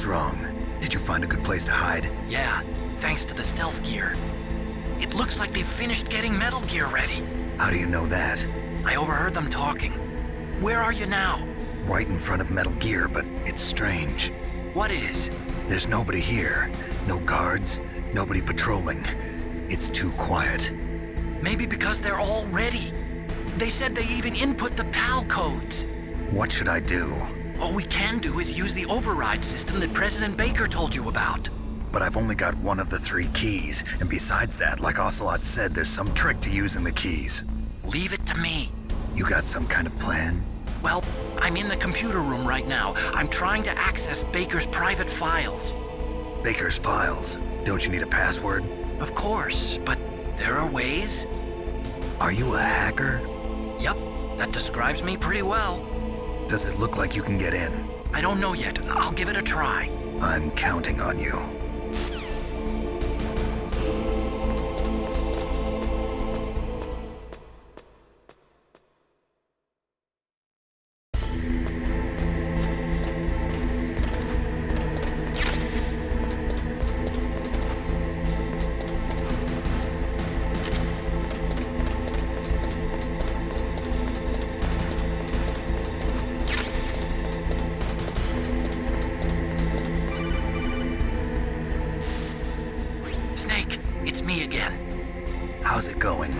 What's wrong? Did you find a good place to hide? Yeah, thanks to the stealth gear. It looks like they've finished getting Metal Gear ready. How do you know that? I overheard them talking. Where are you now? Right in front of Metal Gear, but it's strange. What is? There's nobody here. No guards, nobody patrolling. It's too quiet. Maybe because they're all ready. They said they even input the PAL codes. What should I do? All we can do is use the override system that President Baker told you about. But I've only got one of the 3 keys, and besides that, like Ocelot said, there's some trick to using the keys. Leave it to me. You got some kind of plan? Well, I'm in the computer room right now. I'm trying to access Baker's private files. Baker's files? Don't you need a password? Of course, but there are ways. Are you a hacker? Yep, that describes me pretty well. Does it look like you can get in? I don't know yet. I'll give it a try. I'm counting on you. Snake, it's me again. How's it going?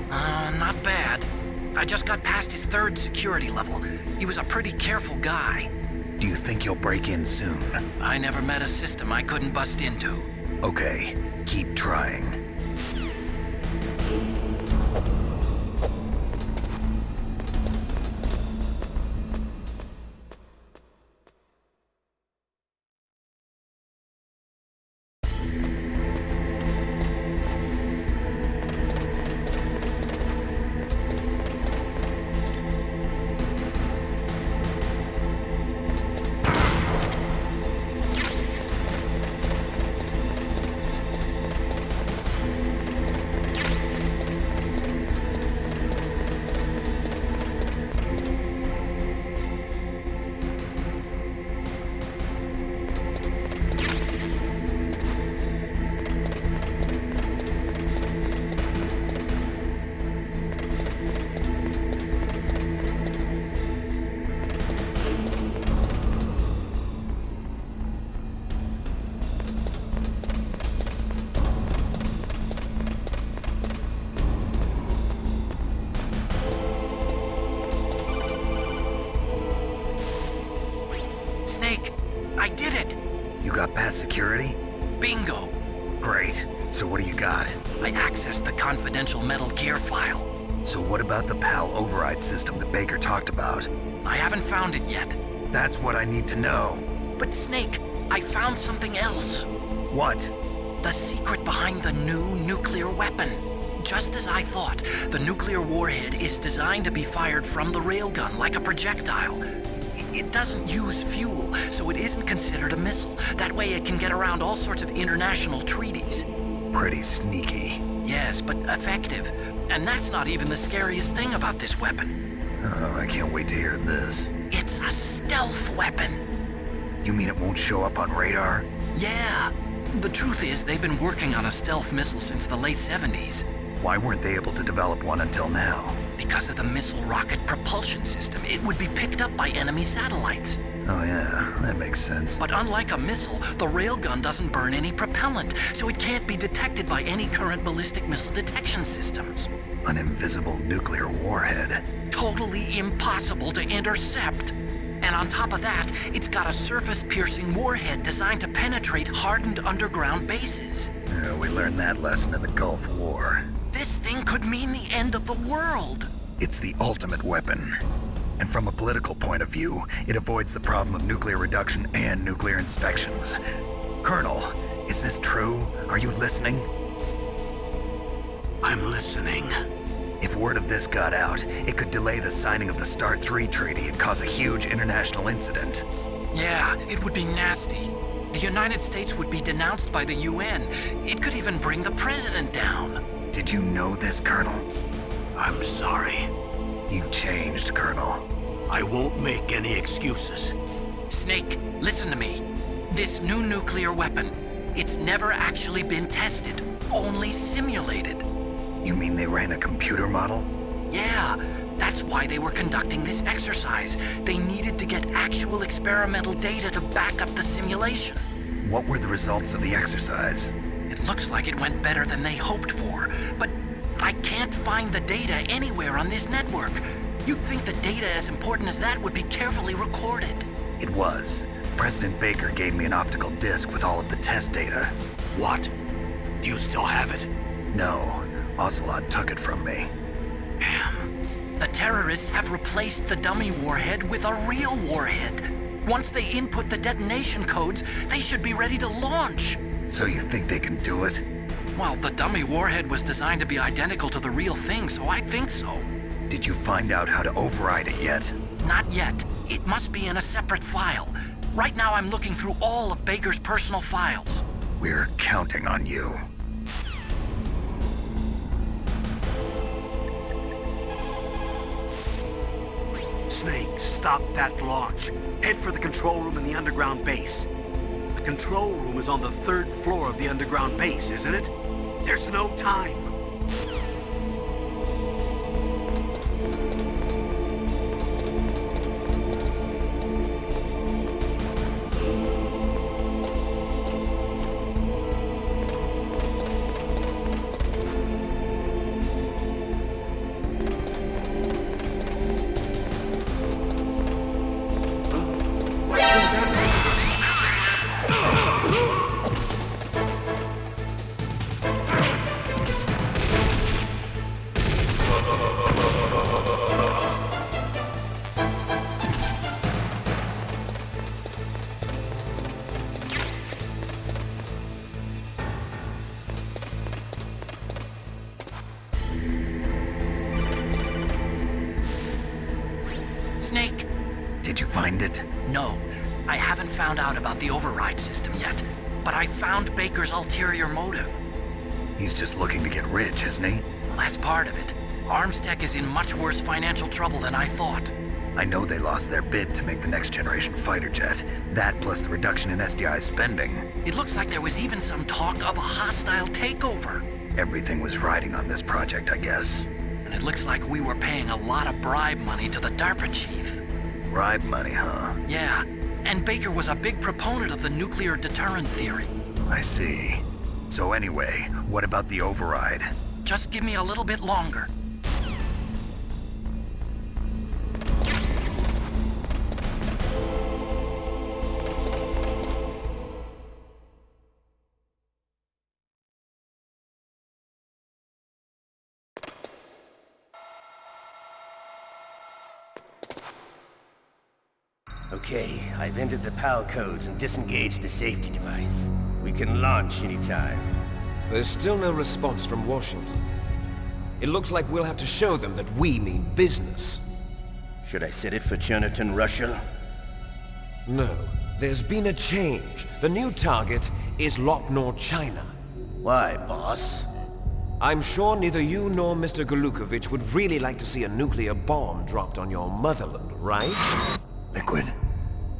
Not bad. I just got past his 3rd security level. He was a pretty careful guy. Do you think you'll break in soon? I never met a system I couldn't bust into. Okay, keep trying. Snake, I did it! You got past security? Bingo! Great. So what do you got? I accessed the confidential Metal Gear file. So what about the PAL override system that Baker talked about? I haven't found it yet. That's what I need to know. But Snake, I found something else. What? The secret behind the new nuclear weapon. Just as I thought, the nuclear warhead is designed to be fired from the railgun like a projectile. It doesn't use fuel, so it isn't considered a missile. That way it can get around all sorts of international treaties. Pretty sneaky. Yes, but effective. And that's not even the scariest thing about this weapon. Oh, I can't wait to hear this. It's a stealth weapon. You mean it won't show up on radar? Yeah. The truth is, they've been working on a stealth missile since the late 70s. Why weren't they able to develop one until now? Because of the missile rocket propulsion system, it would be picked up by enemy satellites. Oh yeah, that makes sense. But unlike a missile, the railgun doesn't burn any propellant, so it can't be detected by any current ballistic missile detection systems. An invisible nuclear warhead. Totally impossible to intercept. And on top of that, it's got a surface-piercing warhead designed to penetrate hardened underground bases. Yeah, we learned that lesson in the Gulf War. This thing could mean the end of the world. It's the ultimate weapon. And from a political point of view, it avoids the problem of nuclear reduction and nuclear inspections. Colonel, is this true? Are you listening? I'm listening. If word of this got out, it could delay the signing of the START 3 treaty and cause a huge international incident. Yeah, it would be nasty. The United States would be denounced by the UN. It could even bring the president down. Did you know this, Colonel? I'm sorry. You changed, Colonel. I won't make any excuses. Snake, listen to me. This new nuclear weapon, it's never actually been tested, only simulated. You mean they ran a computer model? Yeah, that's why they were conducting this exercise. They needed to get actual experimental data to back up the simulation. What were the results of the exercise? It looks like it went better than they hoped for, but I can't find the data anywhere on this network. You'd think the data as important as that would be carefully recorded. It was. President Baker gave me an optical disc with all of the test data. What? Do you still have it? No, Ocelot took it from me. The terrorists have replaced the dummy warhead with a real warhead. Once they input the detonation codes, they should be ready to launch. So you think they can do it? Well, the dummy warhead was designed to be identical to the real thing, so I think so. Did you find out how to override it yet? Not yet. It must be in a separate file. Right now I'm looking through all of Baker's personal files. We're counting on you. Snake, stop that launch. Head for the control room in the underground base. The control room is on the 3rd floor of the underground base, isn't it? There's no time. Snake? Did you find it? No, I haven't found out about the override system yet, but I found Baker's ulterior motive. He's just looking to get rich, isn't he? Well, that's part of it. Armstech is in much worse financial trouble than I thought. I know they lost their bid to make the next generation fighter jet. That plus the reduction in SDI spending. It looks like there was even some talk of a hostile takeover. Everything was riding on this project, I guess. And it looks like we were paying a lot of bribe money to the DARPA chief. Bribe money, huh? Yeah, and Baker was a big proponent of the nuclear deterrent theory. I see. So anyway, what about the override? Just give me a little bit longer. Okay, I've entered the PAL codes and disengaged the safety device. We can launch anytime. There's still no response from Washington. It looks like we'll have to show them that we mean business. Should I set it for Cherniton, Russia? No, there's been a change. The new target is Lopnor, China. Why, boss? I'm sure neither you nor Mr. Golukovich would really like to see a nuclear bomb dropped on your motherland, right? Liquid.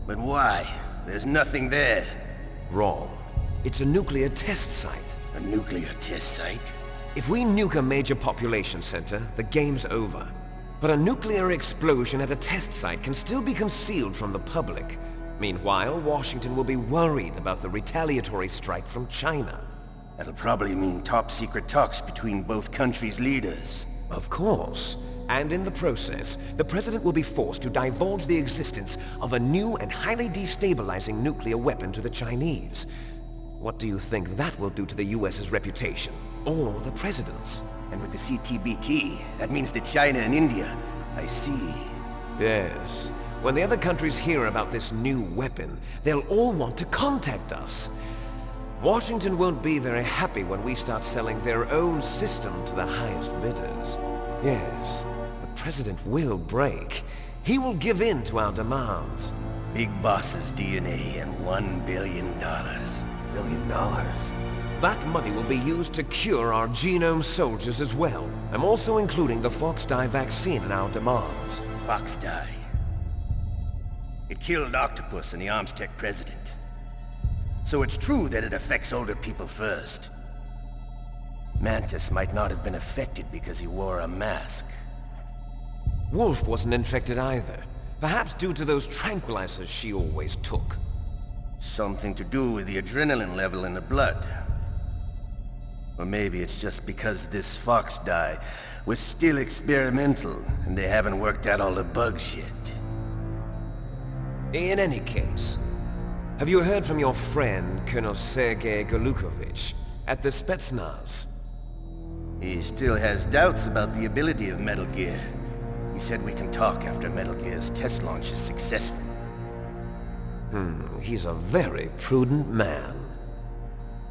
But why? There's nothing there. Wrong. It's a nuclear test site. A nuclear test site? If we nuke a major population center, the game's over. But a nuclear explosion at a test site can still be concealed from the public. Meanwhile, Washington will be worried about the retaliatory strike from China. That'll probably mean top-secret talks between both countries' leaders. Of course. And in the process, the President will be forced to divulge the existence of a new and highly destabilizing nuclear weapon to the Chinese. What do you think that will do to the US's reputation? Or the President's? And with the CTBT, that means that China and India... I see. Yes. When the other countries hear about this new weapon, they'll all want to contact us. Washington won't be very happy when we start selling their own system to the highest bidders. Yes, the President will break. He will give in to our demands. Big Boss's DNA and $1 billion. $1 billion? That money will be used to cure our genome soldiers as well. I'm also including the Fox-Die vaccine in our demands. Fox-Die. It killed Octopus and the Armstech president. So it's true that it affects older people first. Mantis might not have been affected because he wore a mask. Wolf wasn't infected either. Perhaps due to those tranquilizers she always took. Something to do with the adrenaline level in the blood. Or maybe it's just because this fox dye was still experimental and they haven't worked out all the bugs yet. In any case, have you heard from your friend, Colonel Sergei Golukovich, at the Spetsnaz? He still has doubts about the ability of Metal Gear. He said we can talk after Metal Gear's test launch is successful. He's a very prudent man.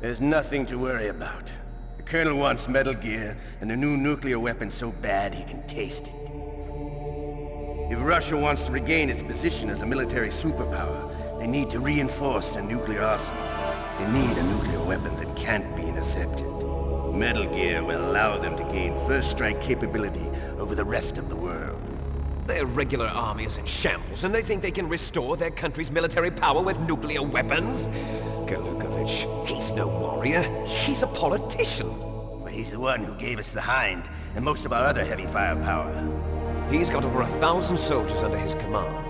There's nothing to worry about. The Colonel wants Metal Gear and a new nuclear weapon so bad he can taste it. If Russia wants to regain its position as a military superpower, they need to reinforce their nuclear arsenal. They need a nuclear weapon that can't be intercepted. Metal Gear will allow them to gain first strike capability over the rest of the world. Their regular army is in shambles, and they think they can restore their country's military power with nuclear weapons? Golukovich, he's no warrior. He's a politician. But he's the one who gave us the Hind and most of our other heavy firepower. He's got over 1,000 soldiers under his command.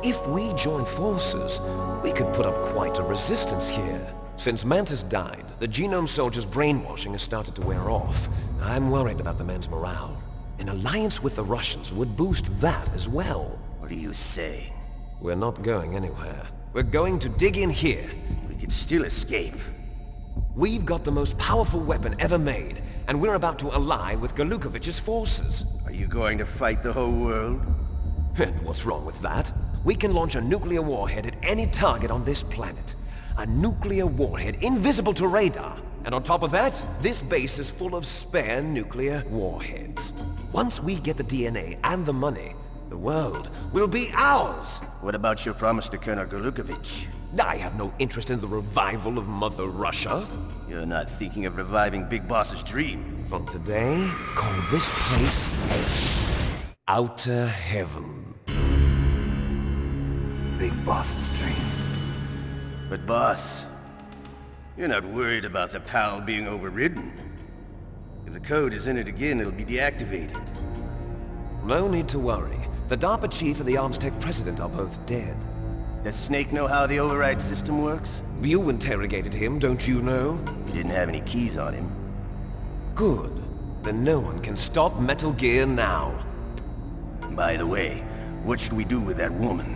If we join forces, we could put up quite a resistance here. Since Mantis died, the Genome Soldier's brainwashing has started to wear off. I'm worried about the men's morale. An alliance with the Russians would boost that as well. What are you saying? We're not going anywhere. We're going to dig in here. We could still escape. We've got the most powerful weapon ever made, and we're about to ally with Golukovich's forces. Are you going to fight the whole world? And what's wrong with that? We can launch a nuclear warhead at any target on this planet. A nuclear warhead invisible to radar. And on top of that, this base is full of spare nuclear warheads. Once we get the DNA and the money, the world will be ours! What about your promise to Colonel Golukovich? I have no interest in the revival of Mother Russia. You're not thinking of reviving Big Boss's dream. From today, call this place Outer Heaven. Big Boss's dream. But boss, you're not worried about the PAL being overridden. If the code is in it again, it'll be deactivated. No need to worry. The DARPA chief and the ArmsTech president are both dead. Does Snake know how the override system works? You interrogated him, don't you know? He didn't have any keys on him. Good. Then no one can stop Metal Gear now. By the way, what should we do with that woman?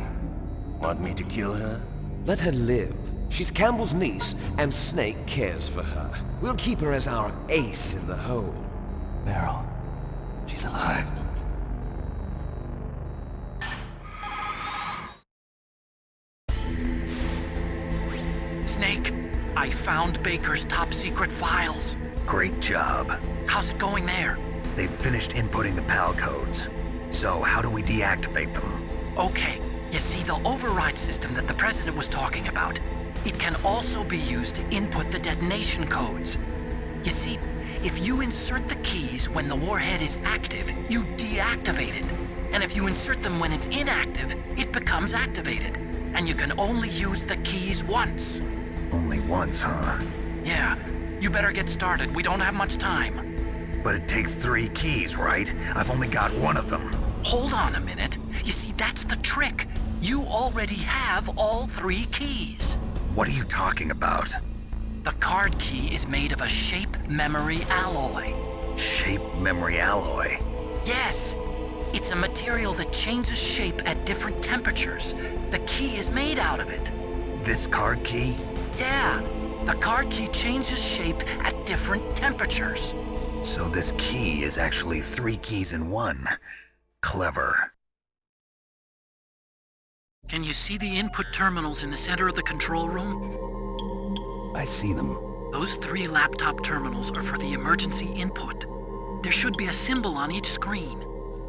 Want me to kill her? Let her live. She's Campbell's niece, and Snake cares for her. We'll keep her as our ace in the hole. Meryl, she's alive. Snake, I found Baker's top-secret files. Great job. How's it going there? They've finished inputting the PAL codes. So how do we deactivate them? Okay, you see the override system that the President was talking about? It can also be used to input the detonation codes. You see, if you insert the keys when the warhead is active, you deactivate it. And if you insert them when it's inactive, it becomes activated. And you can only use the keys once. Only once, huh? Yeah, you better get started. We don't have much time. But it takes 3 keys, right? I've only got one of them. Hold on a minute. You see, that's the trick. You already have all 3 keys. What are you talking about? The card key is made of a shape memory alloy. Shape memory alloy? Yes. It's a material that changes shape at different temperatures. The key is made out of it. This card key? Yeah. The card key changes shape at different temperatures. So this key is actually 3 keys in one. Clever. Can you see the input terminals in the center of the control room? I see them. Those 3 laptop terminals are for the emergency input. There should be a symbol on each screen.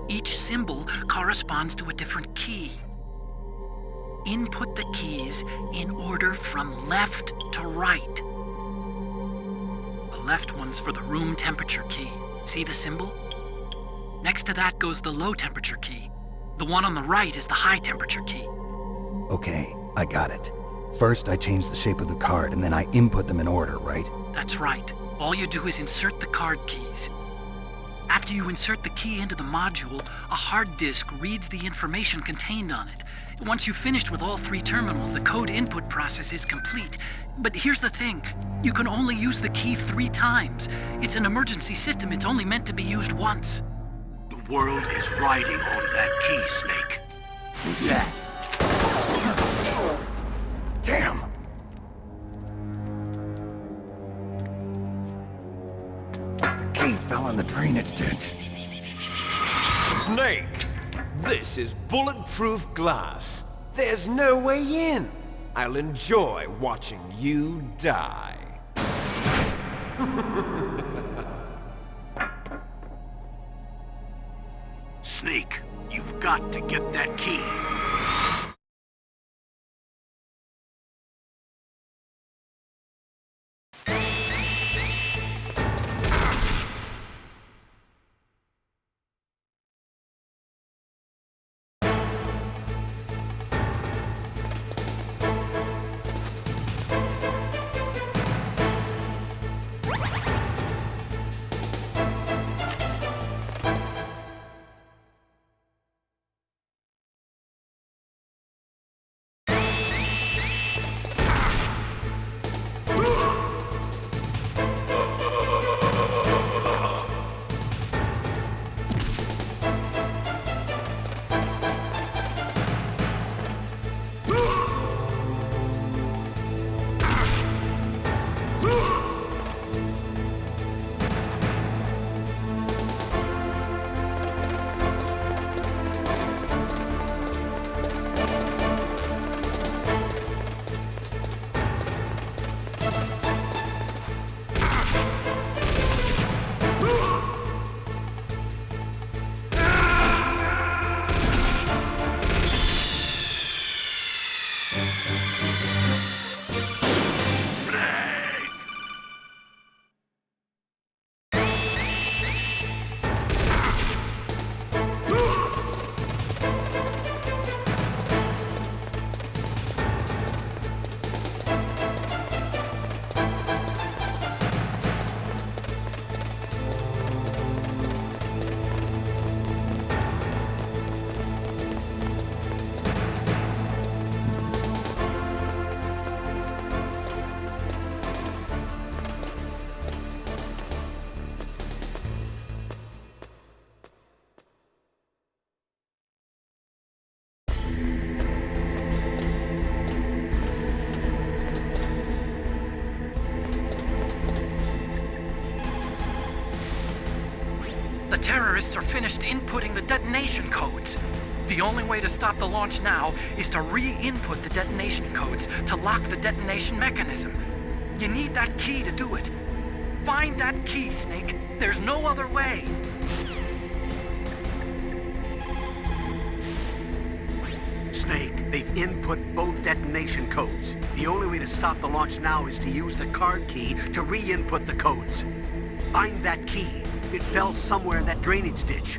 Each symbol corresponds to a different key. Input the keys in order from left to right. The left one's for the room temperature key. See the symbol? Next to that goes the low temperature key. The one on the right is the high temperature key. Okay, I got it. First, I change the shape of the card, and then I input them in order, right? That's right. All you do is insert the card keys. After you insert the key into the module, a hard disk reads the information contained on it. Once you've finished with all 3 terminals, the code input process is complete. But here's the thing. You can only use the key 3 times. It's an emergency system. It's only meant to be used once. The world is riding on that key, Snake. Who's that? Damn! The key fell in the drainage ditch. Snake! This is bulletproof glass. There's no way in. I'll enjoy watching you die. Snake, you've got to get that key. The terrorists are finished inputting the detonation codes. The only way to stop the launch now is to re-input the detonation codes to lock the detonation mechanism. You need that key to do it. Find that key, Snake. There's no other way. Snake, they've input both detonation codes. The only way to stop the launch now is to use the card key to re-input the codes. Find that key. It fell somewhere in that drainage ditch.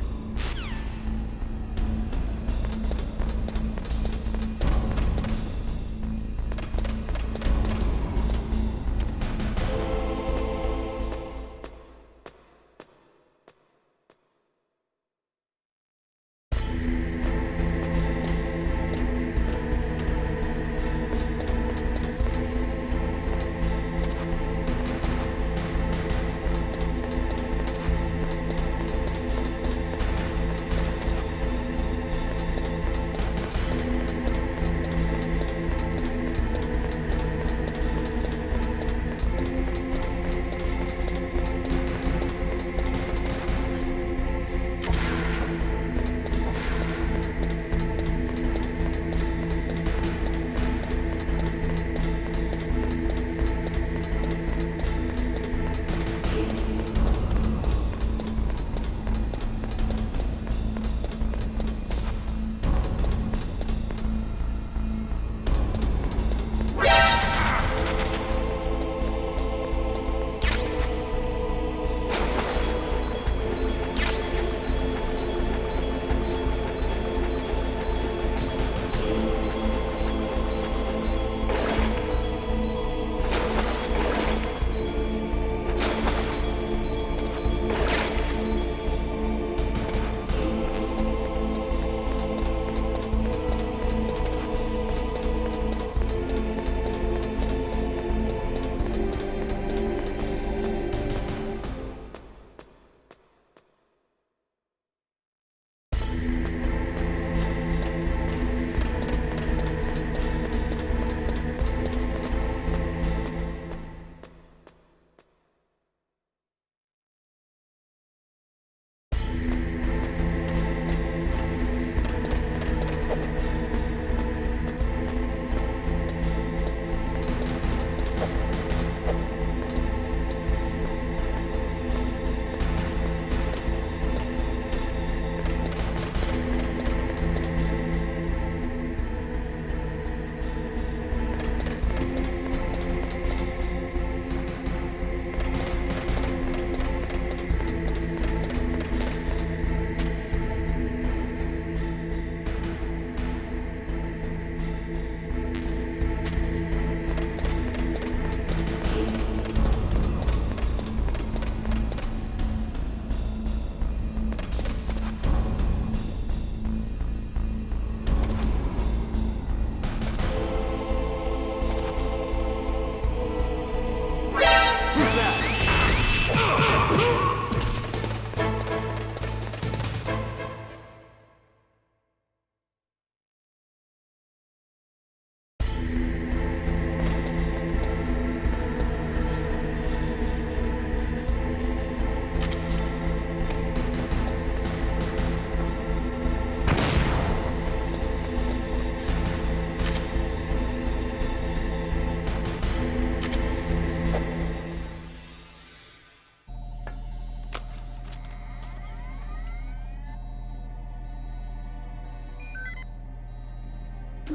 PAL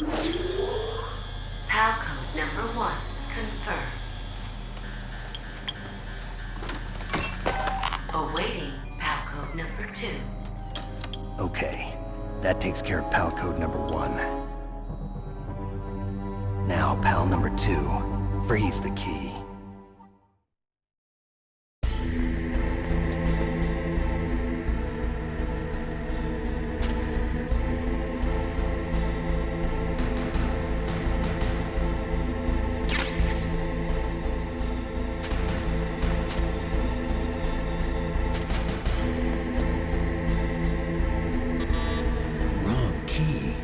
code number 1 confirmed. Awaiting PAL code number 2. Okay, that takes care of PAL code number 1. Now, PAL number 2, freeze the key. Wrong key.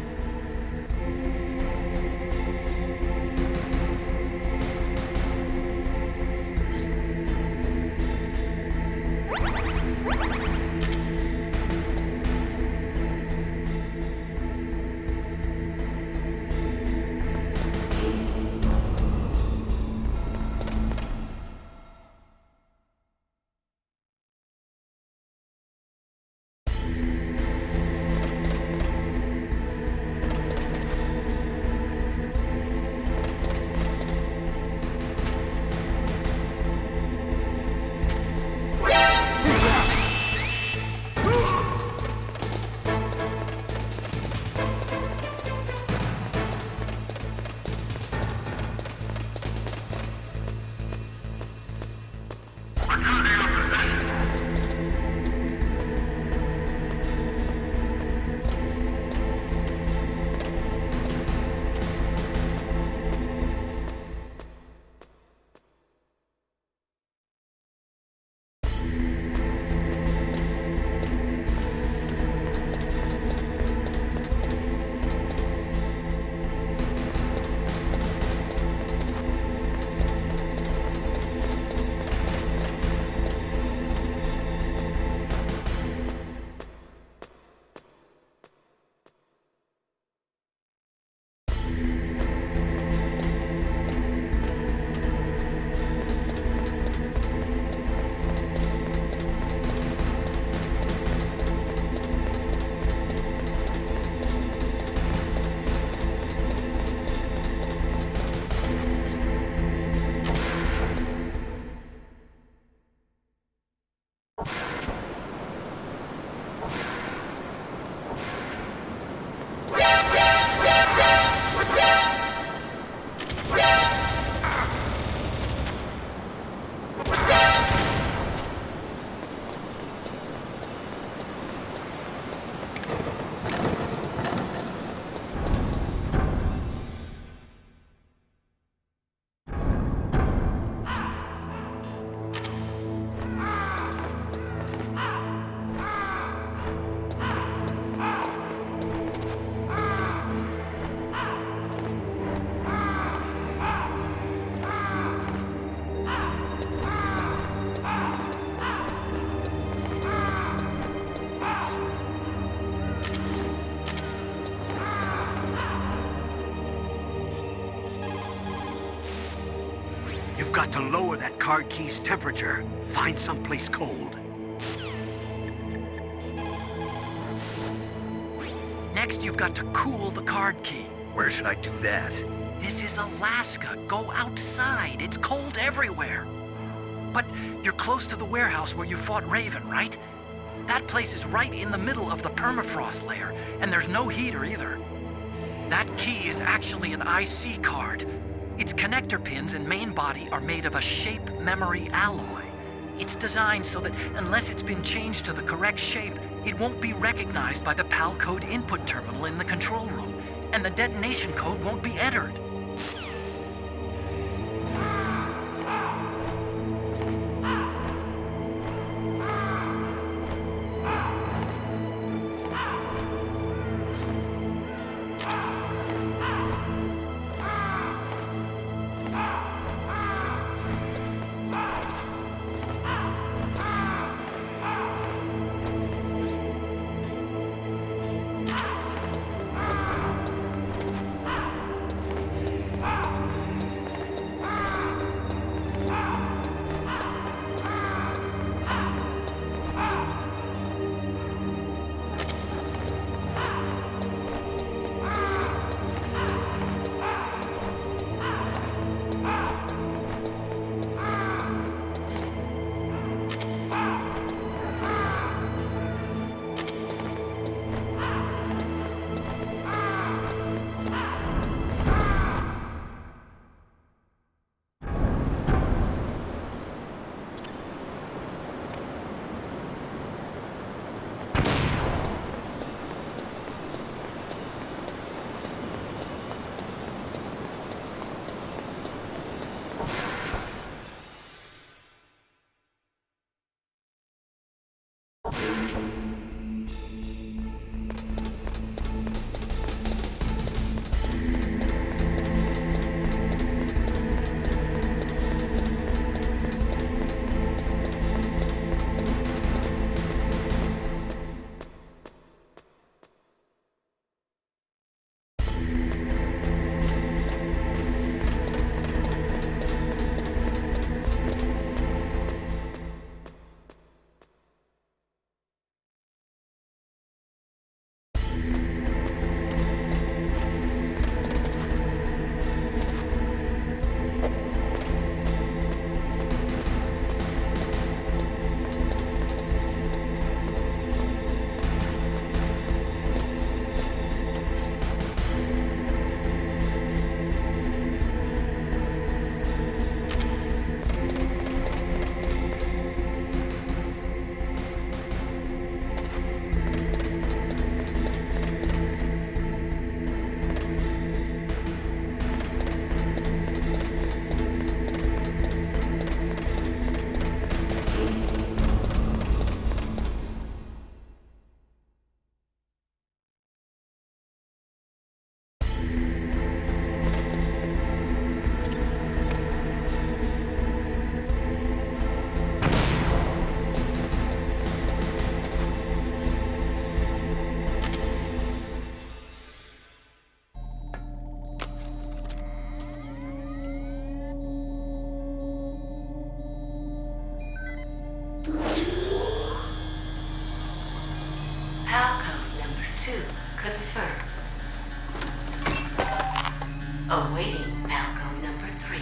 You've got to lower that card key's temperature. Find someplace cold. Next, you've got to cool the card key. Where should I do that? This is Alaska. Go outside. It's cold everywhere. But you're close to the warehouse where you fought Raven, right? That place is right in the middle of the permafrost layer, and there's no heater either. That key is actually an IC card. Its connector pins and main body are made of a shape memory alloy. It's designed so that unless it's been changed to the correct shape, it won't be recognized by the PAL code input terminal in the control room, and the detonation code won't be entered. PAL code number 2 confirmed. Awaiting PAL code number 3.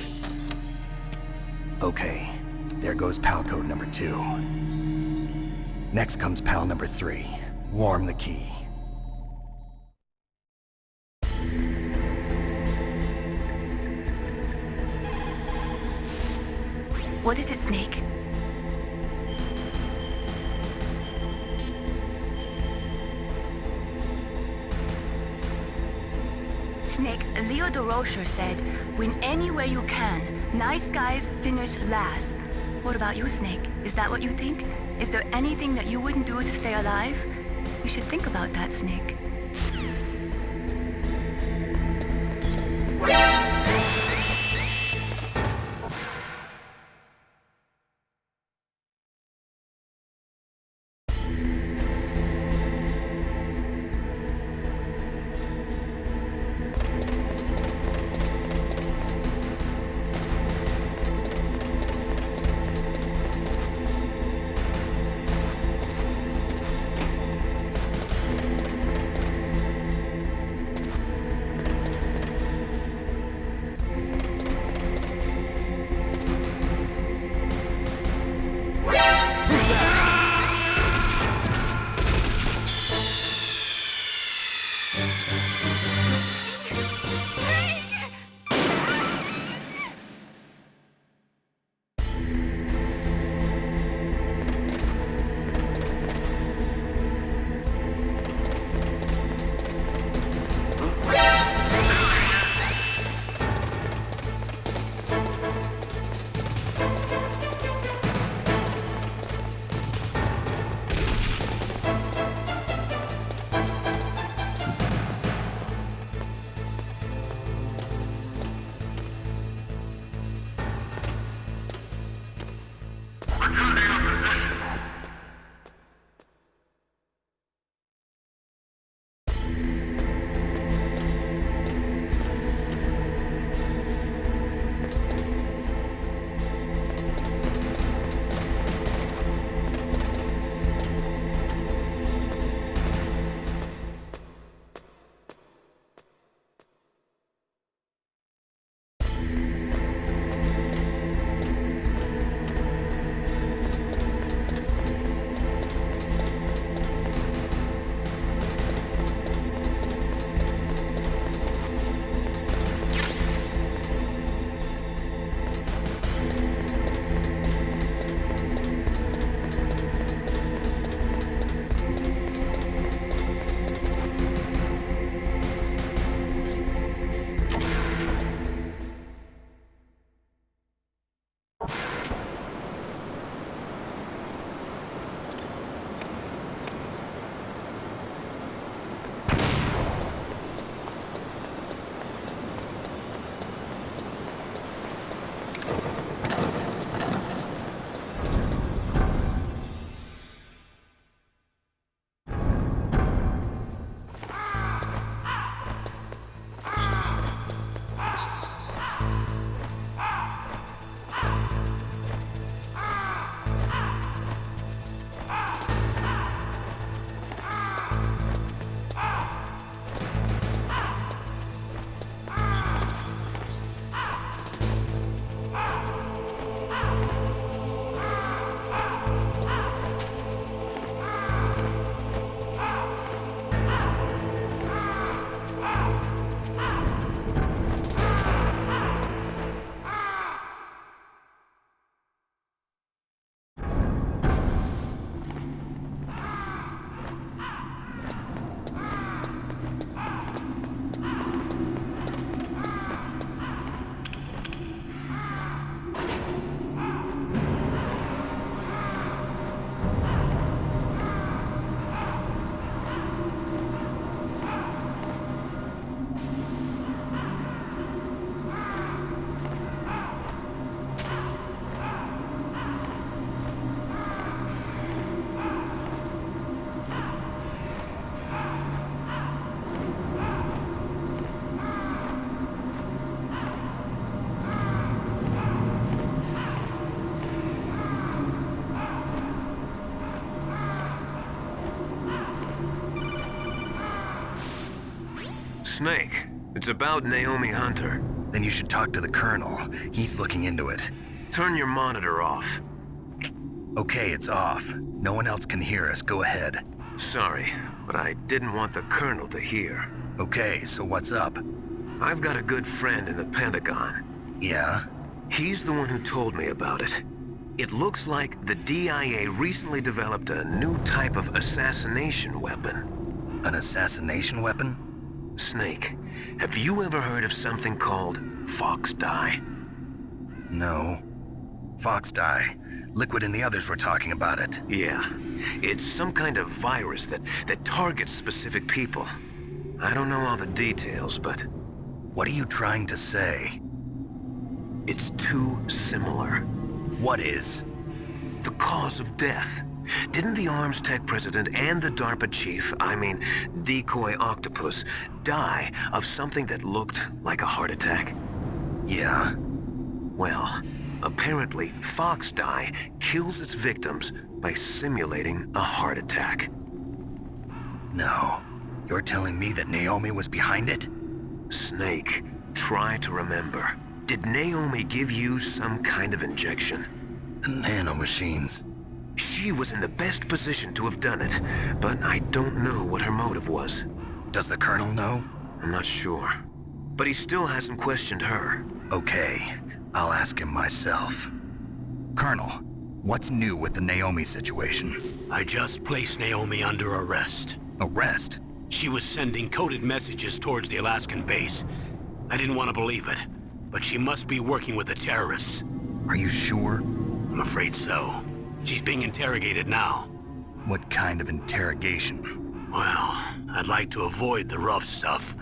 Okay, there goes PAL code number 2. Next comes PAL number 3. Warm the key. What is it, Snake? Snake, Leo DeRocher said, win any way you can. Nice guys finish last. What about you, Snake? Is that what you think? Is there anything that you wouldn't do to stay alive? You should think about that, Snake. Snake. It's about Naomi Hunter. Then you should talk to the Colonel. He's looking into it. Turn your monitor off. Okay, it's off. No one else can hear us. Go ahead. Sorry, but I didn't want the Colonel to hear. Okay, so what's up? I've got a good friend in the Pentagon. Yeah? He's the one who told me about it. It looks like the DIA recently developed a new type of assassination weapon. An assassination weapon? Snake, have you ever heard of something called Fox Dye? No. Fox Dye. Liquid and the others were talking about it. Yeah. It's some kind of virus that targets specific people. I don't know all the details, but What are you trying to say? it's too similar. What is? The cause of death. Didn't the Arms Tech president and the DARPA chief, Decoy Octopus, die of something that looked like a heart attack? Yeah. Well, apparently Fox Dye kills its victims by simulating a heart attack. No. You're telling me that Naomi was behind it? Snake, try to remember. Did Naomi give you some kind of injection? The nanomachines. She was in the best position to have done it, but I don't know what her motive was. Does the Colonel know? I'm not sure. But he still hasn't questioned her. Okay. I'll ask him myself. Colonel, what's new with the Naomi situation? I just placed Naomi under arrest. Arrest? She was sending coded messages towards the Alaskan base. I didn't want to believe it, but she must be working with the terrorists. Are you sure? I'm afraid so. She's being interrogated now. What kind of interrogation? Well, I'd like to avoid the rough stuff,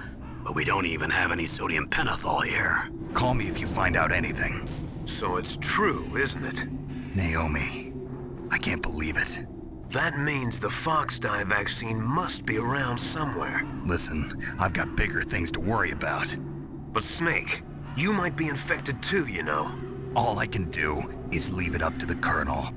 but we don't even have any sodium pentothal here. Call me if you find out anything. So it's true, isn't it? Naomi. I can't believe it. That means the Fox Dye vaccine must be around somewhere. Listen, I've got bigger things to worry about. But Snake, you might be infected too, you know. All I can do is leave it up to the Colonel.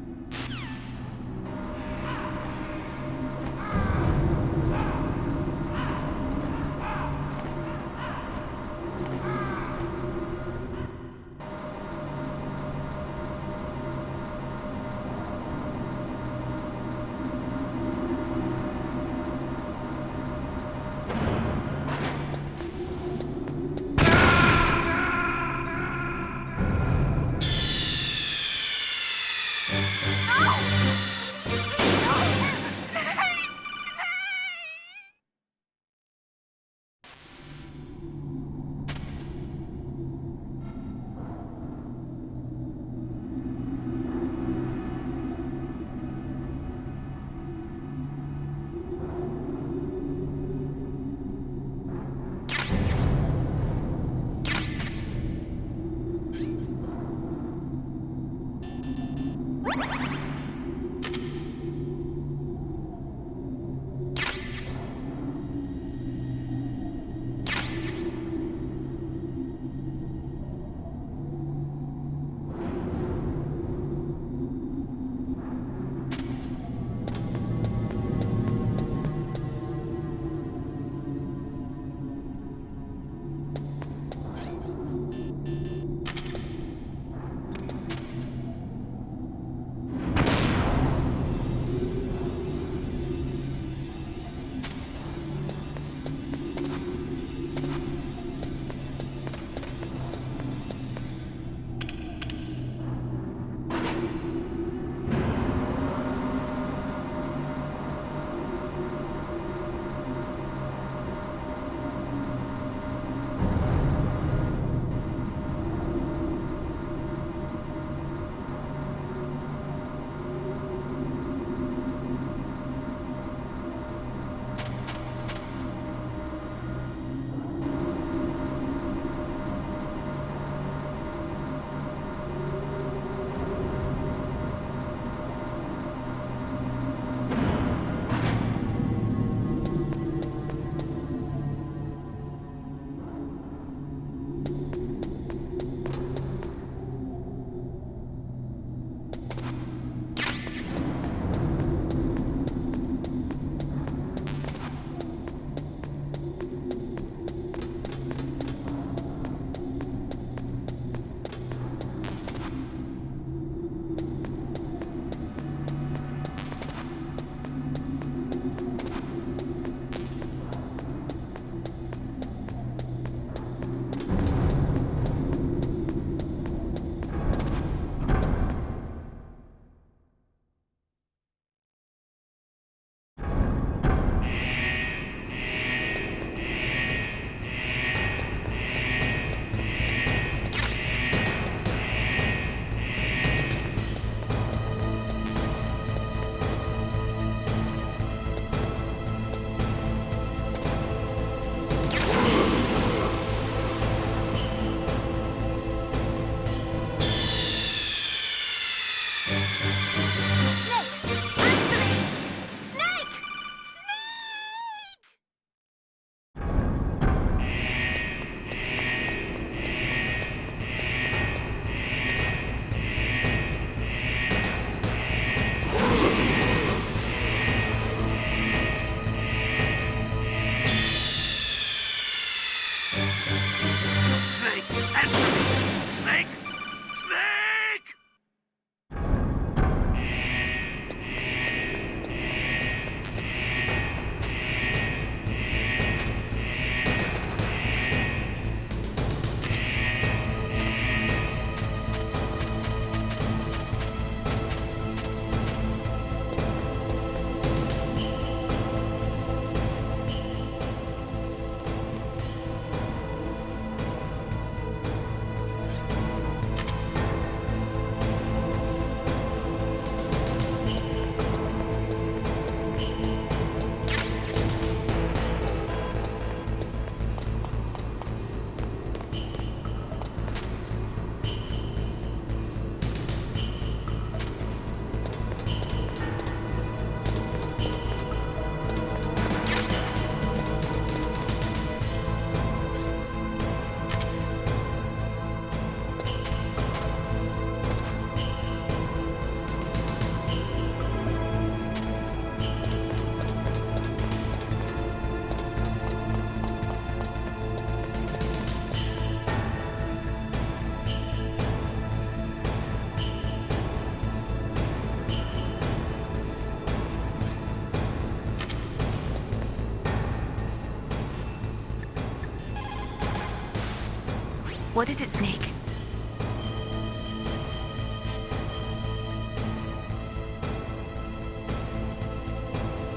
What is it, Snake?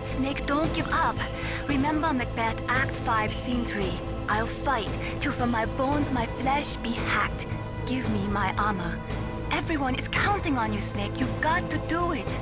Snake, don't give up. Remember Macbeth, Act 5, Scene 3. I'll fight till from my bones my flesh be hacked. Give me my armor. Everyone is counting on you, Snake. You've got to do it.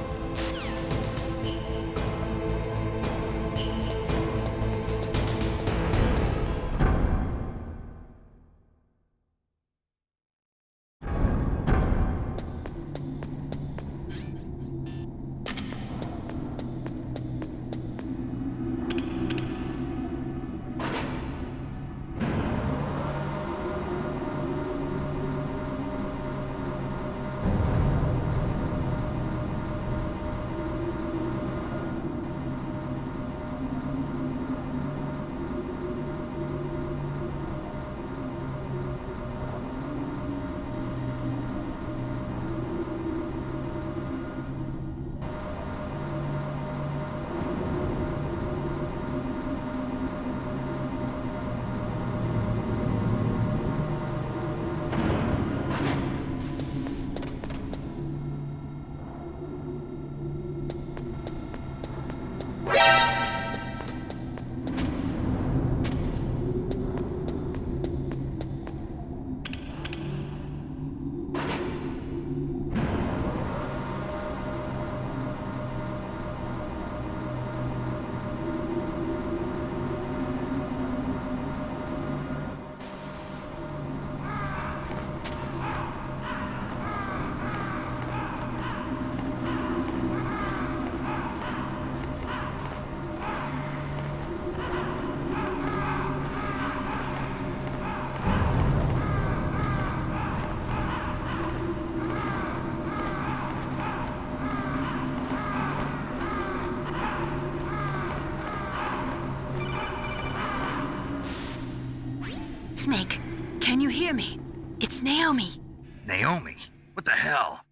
Snake, can you hear me? It's Naomi. Naomi? What the hell?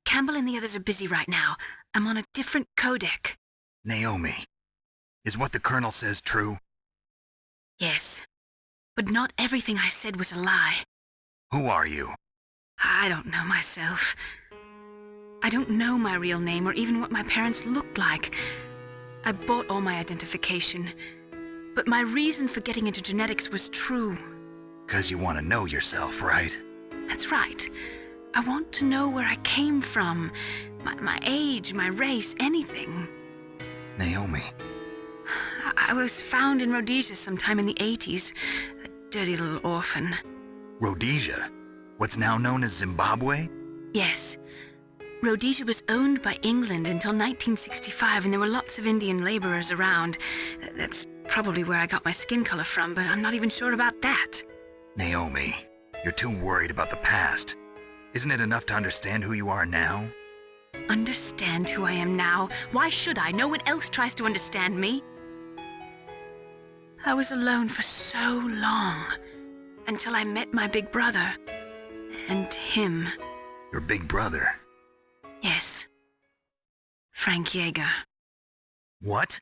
Campbell and the others are busy right now. I'm on a different codec. Naomi, is what the Colonel says true? Yes, but not everything I said was a lie. Who are you? I don't know myself. I don't know my real name or even what my parents looked like. I bought all my identification, but my reason for getting into genetics was true. 'Cause you want to know yourself, right? That's right. I want to know where I came from, my age, my race, anything. Naomi. I was found in Rhodesia sometime in the 80s, a dirty little orphan. Rhodesia? What's now known as Zimbabwe? Yes. Rhodesia was owned by England until 1965, and there were lots of Indian laborers around. That's probably where I got my skin color from, but I'm not even sure about that. Naomi, you're too worried about the past. Isn't it enough to understand who you are now? Understand who I am now? Why should I? No one else tries to understand me. I was alone for so long, until I met my big brother. And him. Your big brother? Yes. Frank Yeager. What?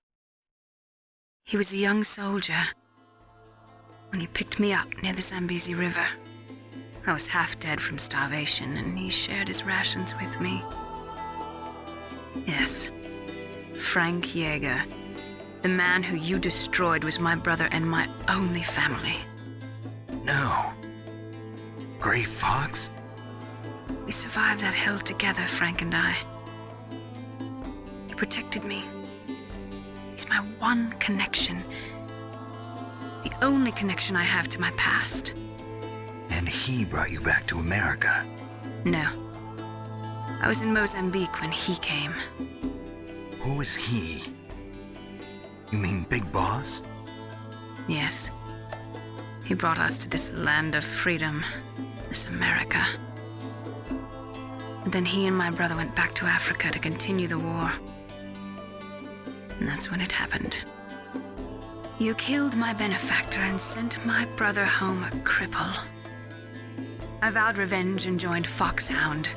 He was a young soldier when he picked me up near the Zambezi River. I was half dead from starvation, and he shared his rations with me. Yes, Frank Yeager. The man who you destroyed was my brother and my only family. No. Gray Fox? We survived that hell together, Frank and I. He protected me. He's my one connection. The only connection I have to my past. And he brought you back to America? No. I was in Mozambique when he came. Who is he? You mean Big Boss? Yes. He brought us to this land of freedom, this America. And then he and my brother went back to Africa to continue the war. And that's when it happened. You killed my benefactor and sent my brother home a cripple. I vowed revenge and joined Foxhound.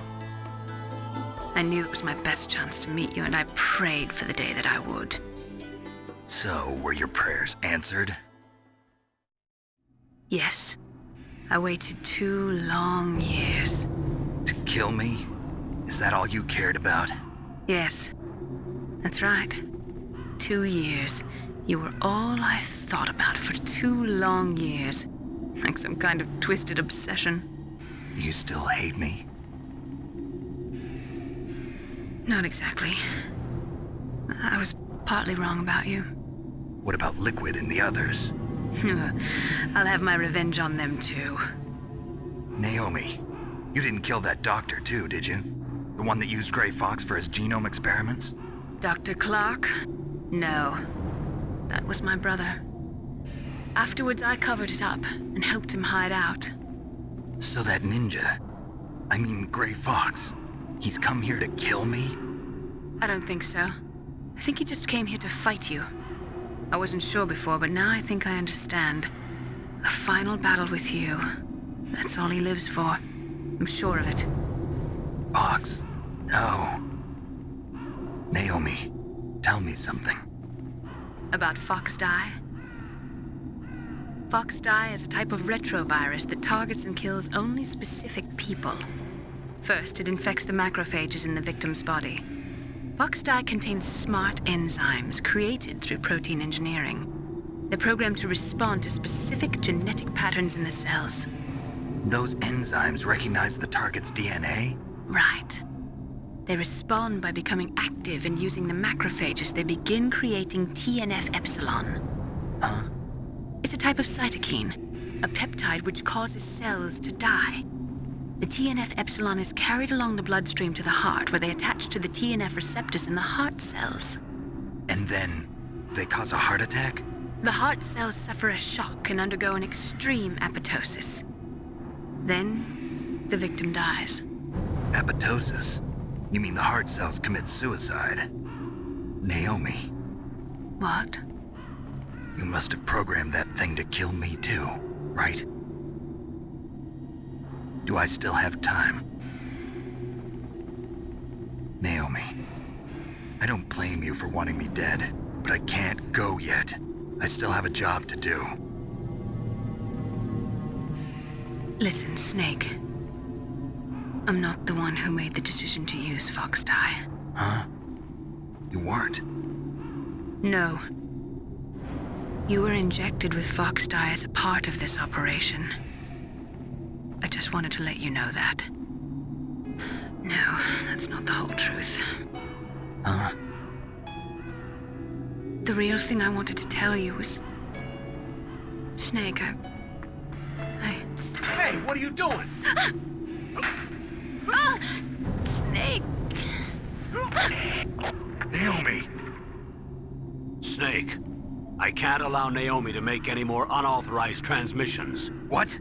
I knew it was my best chance to meet you, and I prayed for the day that I would. So, were your prayers answered? Yes. I waited 2 long years. To kill me? Is that all you cared about? Yes, that's right. 2 years. You were all I thought about for 2 long years. Like some kind of twisted obsession. Do you still hate me? Not exactly. I was partly wrong about you. What about Liquid and the others? I'll have my revenge on them too. Naomi, you didn't kill that doctor too, did you? The one that used Grey Fox for his genome experiments? Dr. Clark? No. That was my brother. Afterwards, I covered it up and helped him hide out. So that ninja, I mean Grey Fox, he's come here to kill me? I don't think so. I think he just came here to fight you. I wasn't sure before, but now I think I understand. A final battle with you. That's all he lives for. I'm sure of it. Fox? No. Naomi, tell me something. About Fox Die? Fox Die is a type of retrovirus that targets and kills only specific people. First, it infects the macrophages in the victim's body. Fox Die contains smart enzymes created through protein engineering. They're programmed to respond to specific genetic patterns in the cells. Those enzymes recognize the target's DNA? Right. They respond by becoming active and using the macrophages. They begin creating TNF-epsilon. Huh? It's a type of cytokine, a peptide which causes cells to die. The TNF-epsilon is carried along the bloodstream to the heart, where they attach to the TNF receptors in the heart cells. And then they cause a heart attack? The heart cells suffer a shock and undergo an extreme apoptosis. Then, the victim dies. Apoptosis? You mean the heart cells commit suicide? Naomi. What? You must have programmed that thing to kill me too, right? Do I still have time? Naomi, I don't blame you for wanting me dead, but I can't go yet. I still have a job to do. Listen, Snake. I'm not the one who made the decision to use Fox Die. Huh? You weren't? No. You were injected with Fox Die as a part of this operation. I just wanted to let you know that. No, that's not the whole truth. Huh? The real thing I wanted to tell you was... Snake, I... Hey, what are you doing? Snake! Naomi! Snake, I can't allow Naomi to make any more unauthorized transmissions. What?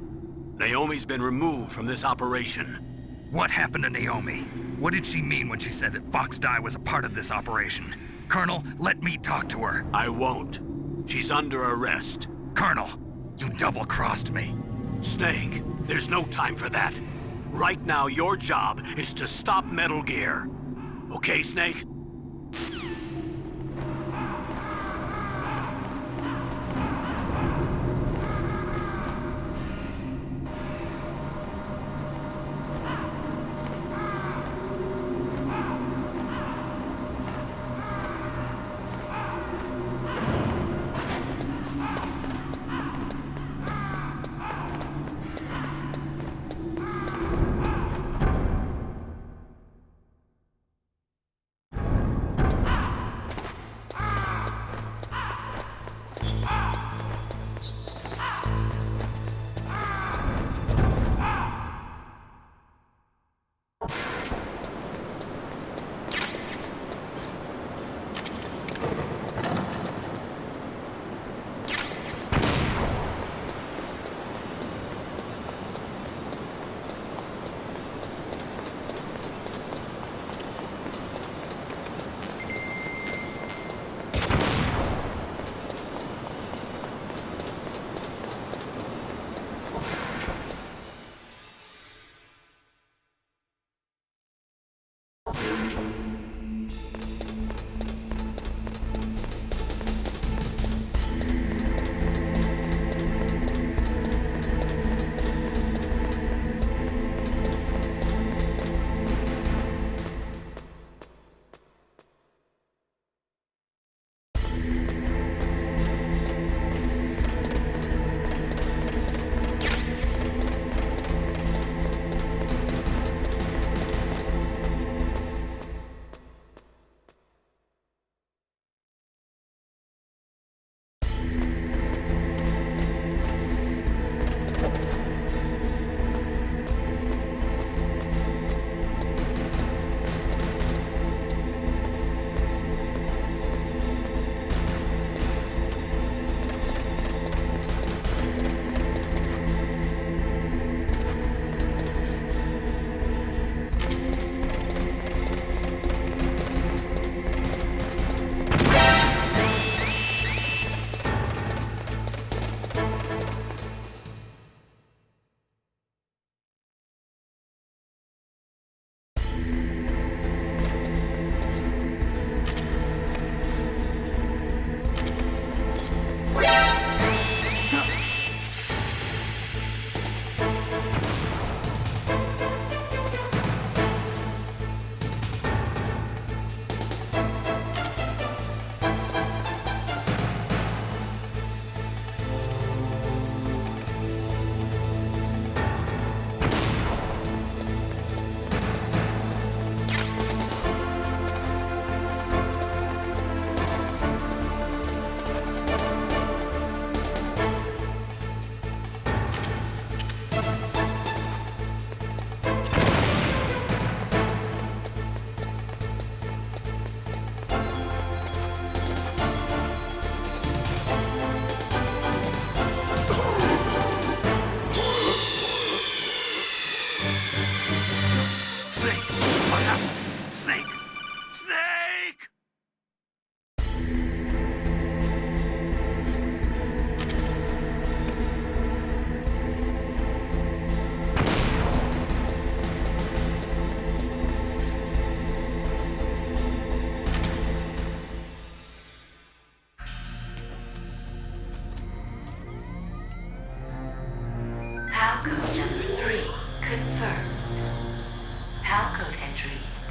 Naomi's been removed from this operation. What happened to Naomi? What did she mean when she said that Fox Die was a part of this operation? Colonel, let me talk to her. I won't. She's under arrest. Colonel, you double-crossed me. Snake, there's no time for that. Right now, your job is to stop Metal Gear. Okay, Snake?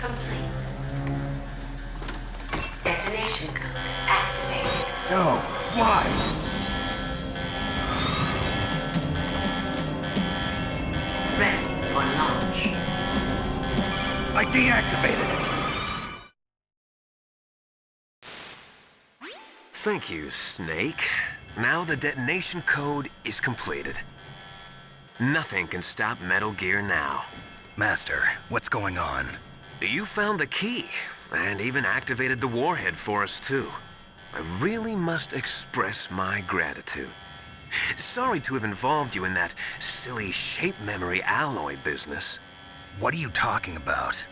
complete. Detonation code activated. No, why? Ready for launch. I deactivated it. Thank you, Snake. Now the detonation code is completed. Nothing can stop Metal Gear now. Master, what's going on? You found the key, and even activated the warhead for us, too. I really must express my gratitude. Sorry to have involved you in that silly shape memory alloy business. What are you talking about?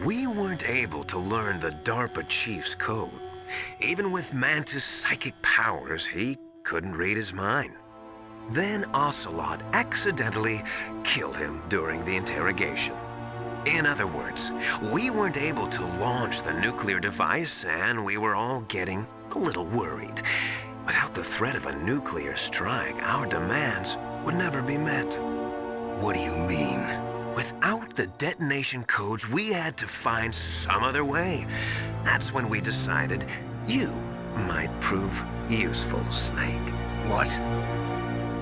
We weren't able to learn the DARPA chief's code. Even with Mantis' psychic powers, he couldn't read his mind. Then Ocelot accidentally killed him during the interrogation. In other words, we weren't able to launch the nuclear device, and we were all getting a little worried. Without the threat of a nuclear strike, our demands would never be met. What do you mean? Without the detonation codes, we had to find some other way. That's when we decided you might prove useful, Snake. What?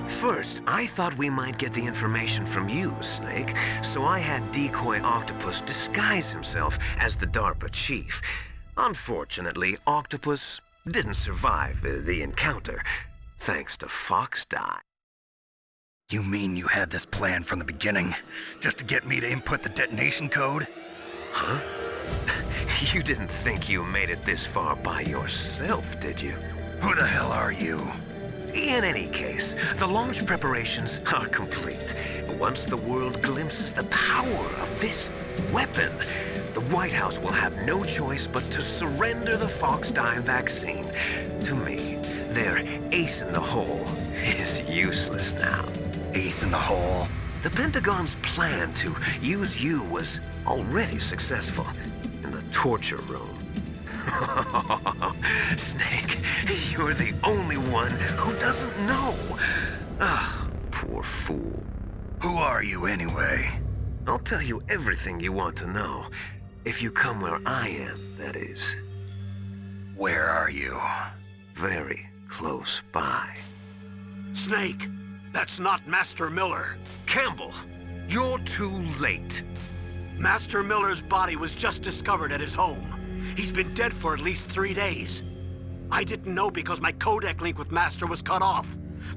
First, I thought we might get the information from you, Snake, so I had Decoy Octopus disguise himself as the DARPA chief. Unfortunately, Octopus didn't survive the encounter, thanks to Fox Die. You mean you had this plan from the beginning? Just to get me to input the detonation code? Huh? You didn't think you made it this far by yourself, did you? Who the hell are you? In any case, the launch preparations are complete. Once the world glimpses the power of this weapon, the White House will have no choice but to surrender the Fox Die vaccine to me. Their ace in the hole is useless now. Ace in the hole? The Pentagon's plan to use you was already successful in the torture room. Snake, you're the only one who doesn't know. Ah, poor fool. Who are you anyway? I'll tell you everything you want to know. If you come where I am, that is. Where are you? Very close by. Snake, that's not Master Miller. Campbell, you're too late. Master Miller's body was just discovered at his home. He's been dead for at least 3 days. I didn't know because my codec link with Master was cut off.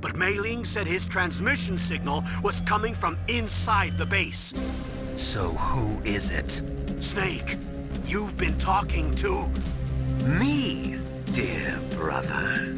But Mei Ling said his transmission signal was coming from inside the base. So who is it? Snake, you've been talking to... Me, dear brother.